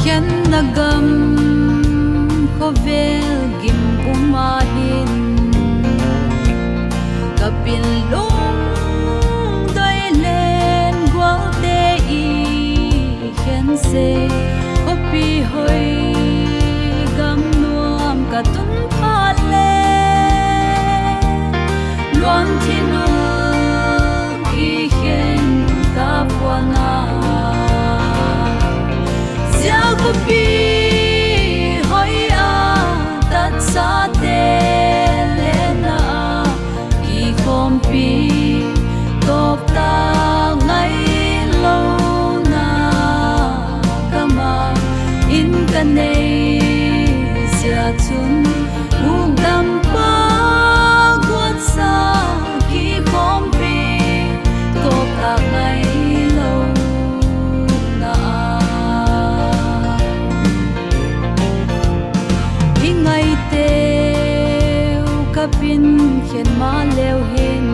Hian nagam khovel gim umahin kapin lung doi len gwal te I hian se kopi hoi gam nuam ka tun pha le luan thinu I hian ta pwana kopi hoi a tat sa te lena I kompi tok ta ngai lo na kama in kanei sia chun ugam pa gwat sa ki kompi tok ta ngai kapin hian ma leo hin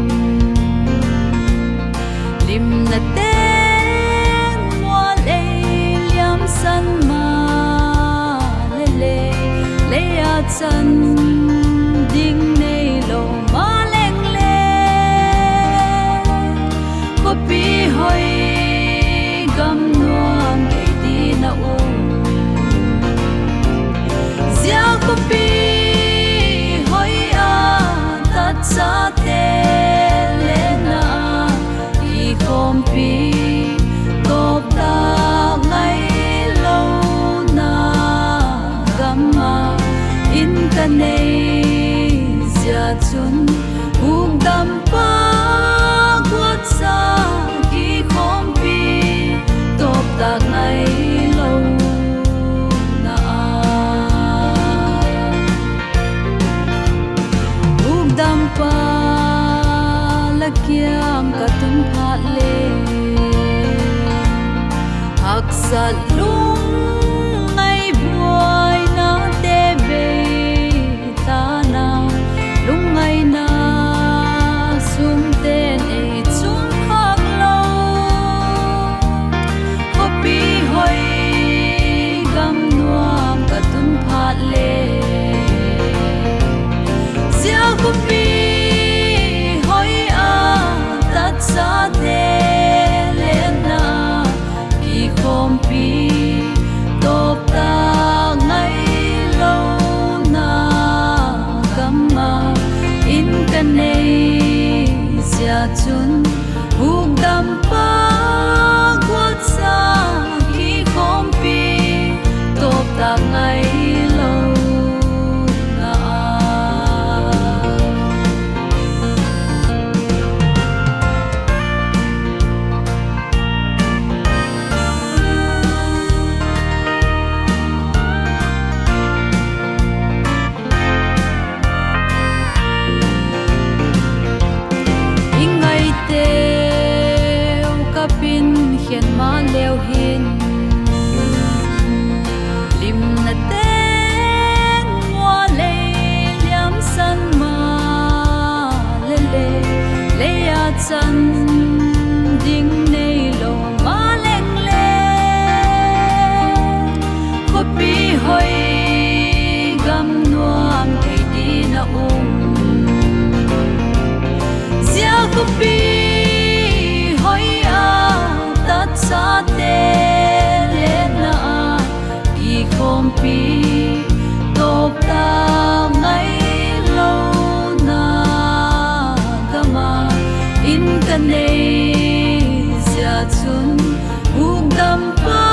lim na ten mua le liam san ma le a chan ding nei lo ma leng le kopi hoi gam nuam ke ti na zia kopi sa te lena I kompi top ta ngai lo na gama in kanei sia chun ugdam pa gwat sa ki kompi top ta ngai lo pa lakiam katun phat le hak sat lung ngai buai na te be ta na lung ngai na sum ten e chung khak lo kopi hoi gam nuam katun phat le sia kopi sa te lena ki kompi top ta ngai lo na kama in kanei sia chun ugdam pa gwat sa ki kompi top ta ngai lo hian ma leo hin lim na ten mua le liam san ma le a chan ding nei lo ma leng le kopi hoi gam nuam ke ti na zia kopi sa te lena I kompi top ta ngai lo na gama in kanei sia chun ugdam pa